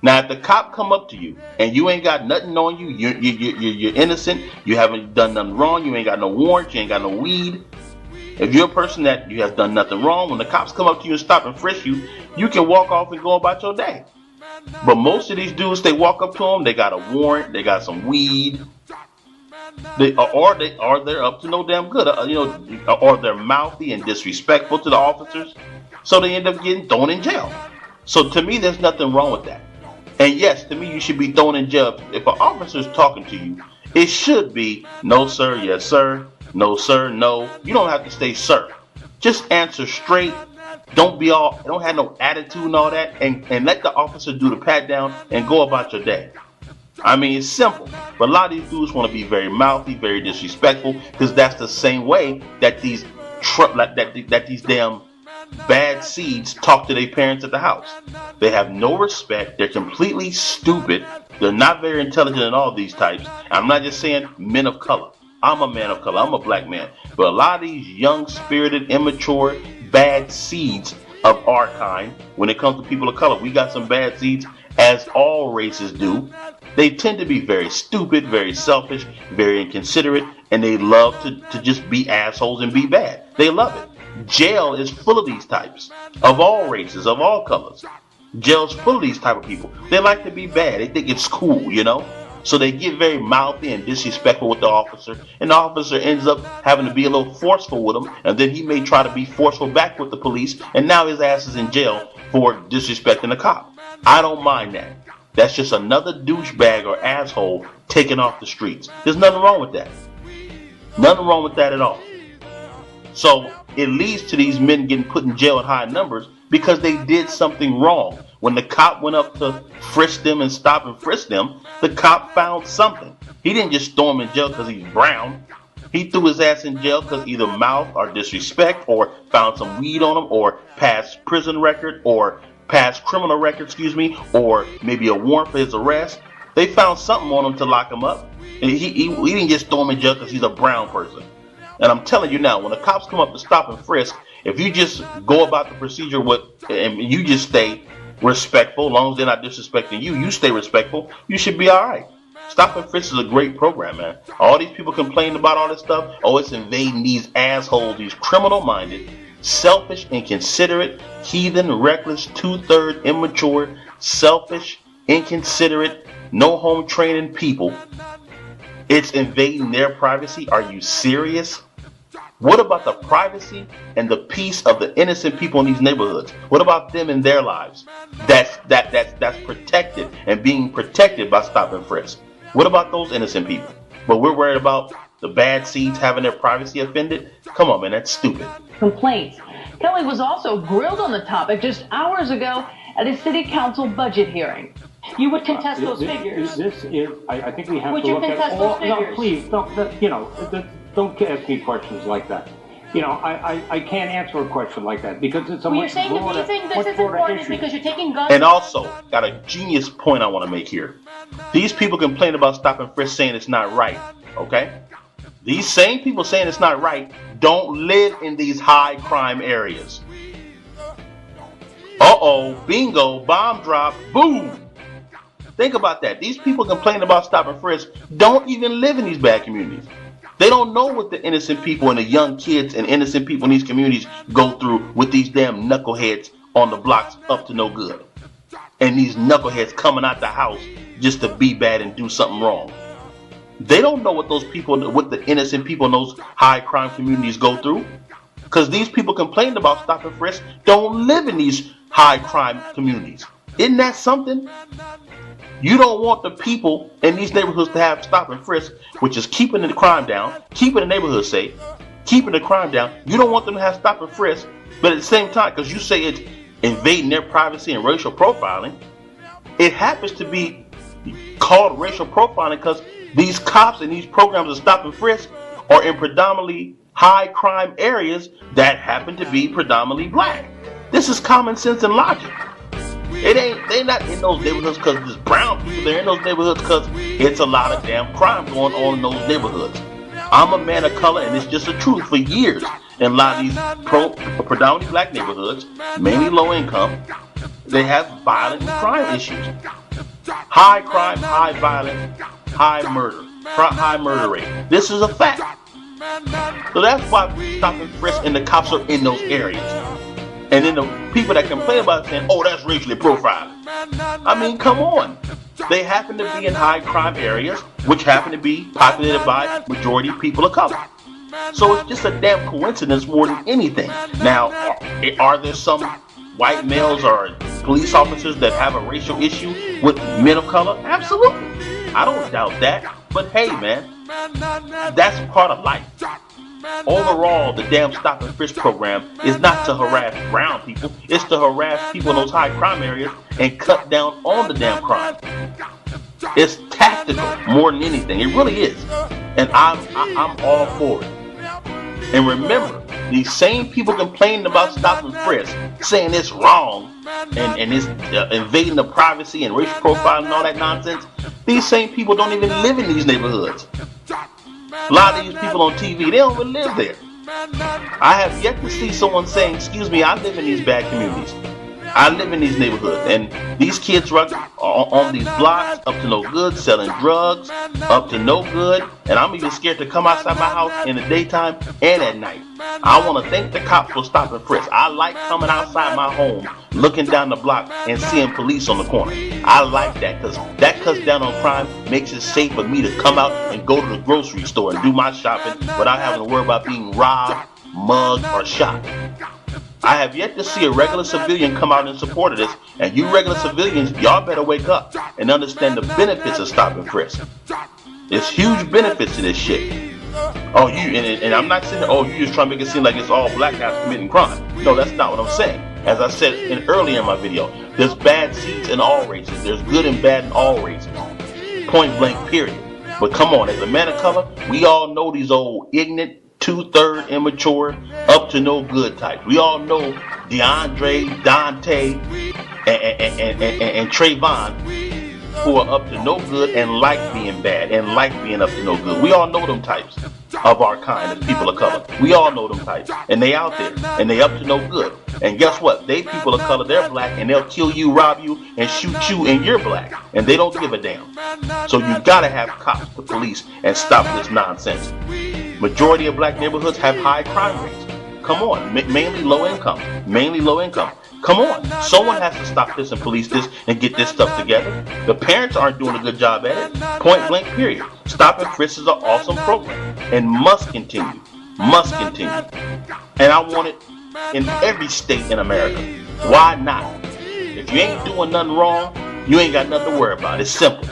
Now, if the cop come up to you and you ain't got nothing on you, you're innocent, you haven't done nothing wrong, you ain't got no warrant, you ain't got no weed. If you're a person that you have done nothing wrong, when the cops come up to you and stop and frisk you, you can walk off and go about your day. But most of these dudes, they walk up to them, they got a warrant, they got some weed, they're up to no damn good, or they're mouthy and disrespectful to the officers, so they end up getting thrown in jail. So to me, there's nothing wrong with that. And yes, to me, you should be thrown in jail if an officer's talking to you. It should be no sir, yes sir, no sir, no. You don't have to say sir. Just answer straight. Don't have no attitude and all that, and let the officer do the pat down and go about your day. I mean, it's simple, but a lot of these dudes want to be very mouthy, very disrespectful, because that's the same way that these damn bad seeds talk to their parents at the house. They have no respect. They're completely stupid. They're not very intelligent in all these types. I'm not just saying men of color. I'm a man of color. I'm a black man. But a lot of these young, spirited, immature, bad seeds of our kind, when it comes to people of color, we got some bad seeds, as all races do. They tend to be very stupid, very selfish, very inconsiderate, and they love to just be assholes and be bad. They love it. Jail is full of these types, of all races, of all colors. Jail's full of these type of people. They like to be bad. They think it's cool, So they get very mouthy and disrespectful with the officer, and the officer ends up having to be a little forceful with them, and then he may try to be forceful back with the police, and now his ass is in jail for disrespecting the cop. I don't mind that. That's just another douchebag or asshole taken off the streets. There's nothing wrong with that. Nothing wrong with that at all. So it leads to these men getting put in jail in high numbers because they did something wrong. When the cop went up to frisk them and stop and frisk them, the cop found something. He didn't just throw him in jail because he's brown. He threw his ass in jail because either mouth or disrespect, or found some weed on him, or past prison record, or past criminal record, or maybe a warrant for his arrest. They found something on him to lock him up. And he didn't just throw him in jail because he's a brown person. And I'm telling you now, when the cops come up to stop and frisk, if you just go about the procedure and you just stay respectful, as long as they're not disrespecting you, you stay respectful, you should be all right. Stop and Frisk is a great program, man. All these people complaining about all this stuff, it's invading these assholes, these criminal-minded, selfish, inconsiderate, heathen, reckless, two-third, immature, selfish, inconsiderate, no home training people. It's invading their privacy. Are you serious? What about the privacy and the peace of the innocent people in these neighborhoods? What about them in their lives? That's protected and being protected by stop and frisk. What about those innocent people? But we're worried about the bad seeds having their privacy offended? Come on, man, that's stupid. Complaints. Kelly was also grilled on the topic just hours ago at a city council budget hearing. You would contest those figures. I think we have would to look at all. No, please, don't ask me questions like that. I can't answer a question like that because it's a much broader, you're saying this is important because you're taking guns. And also, got a genius point I want to make here. These people complain about stop and frisk saying it's not right, okay? These same people saying it's not right don't live in these high crime areas. Bingo, bomb drop, boom. Think about that. These people complaining about stop and frisk don't even live in these bad communities. They don't know what the innocent people and the young kids and innocent people in these communities go through with these damn knuckleheads on the blocks up to no good. And these knuckleheads coming out the house just to be bad and do something wrong. They don't know what the innocent people in those high crime communities go through. Because these people complaining about stop and frisk don't live in these high crime communities. Isn't that something? You don't want the people in these neighborhoods to have stop and frisk, which is keeping the crime down, keeping the neighborhood safe, keeping the crime down. You don't want them to have stop and frisk, but at the same time, because you say it's invading their privacy and racial profiling, it happens to be called racial profiling because these cops and these programs of stop and frisk are in predominantly high crime areas that happen to be predominantly black. This is common sense and logic. They're not in those neighborhoods because there's brown people. They're in those neighborhoods because it's a lot of damn crime going on in those neighborhoods. I'm a man of color, and it's just the truth. For years, in a lot of these predominantly black neighborhoods, mainly low income, they have violent crime issues. High crime, high violence, high murder rate. This is a fact. So that's why stop and frisk and the cops are in those areas. And then the people that complain about it saying, oh, that's racially profiling. I mean, come on. They happen to be in high crime areas, which happen to be populated by majority people of color. So it's just a damn coincidence more than anything. Now, are there some white males or police officers that have a racial issue with men of color? Absolutely. I don't doubt that. But hey, man, that's part of life. Overall, the damn stop and frisk program is not to harass brown people. It's to harass people in those high crime areas and cut down on the damn crime. It's tactical more than anything. It really is. And I'm all for it. And remember, these same people complaining about stop and frisk, saying it's wrong and it's invading the privacy and racial profiling and all that nonsense, these same people don't even live in these neighborhoods. A lot of these people on TV, they don't even live there. I have yet to see someone saying, excuse me, I live in these bad communities. I live in these neighborhoods, and these kids run on these blocks up to no good, selling drugs, up to no good, and I'm even scared to come outside my house in the daytime and at night. I want to thank the cops for stopping frisk. I like coming outside my home, looking down the block and seeing police on the corner. I like that because that cuts down on crime, makes it safe for me to come out and go to the grocery store and do my shopping without having to worry about being robbed, mugged, or shot. I have yet to see a regular civilian come out in support of this, and you regular civilians, y'all better wake up and understand the benefits of stop and frisk. There's huge benefits to this shit. Oh, and I'm not saying, oh, you just trying to make it seem like it's all black guys committing crime. No, that's not what I'm saying. As I said earlier in my video, there's bad seeds in all races. There's good and bad in all races. Point blank, period. But come on, as a man of color, we all know these old ignorant, two-third immature, up to no good types. We all know DeAndre, Dante, and Trayvon, who are up to no good and like being bad and like being up to no good. We all know them types of our kind as people of color. We all know them types, and they out there and they up to no good. And guess what? They people of color, they're black, and they'll kill you, rob you, and shoot you, and you're black, and they don't give a damn. So you gotta have cops, the police, and stop this nonsense. Majority of black neighborhoods have high crime rates. Come on, mainly low income. Come on, someone has to stop this and police this and get this stuff together. The parents aren't doing a good job at it. Point blank, period. Stop and frisk is an awesome program and must continue. And I want it in every state in America. Why not? If you ain't doing nothing wrong, you ain't got nothing to worry about. It's simple.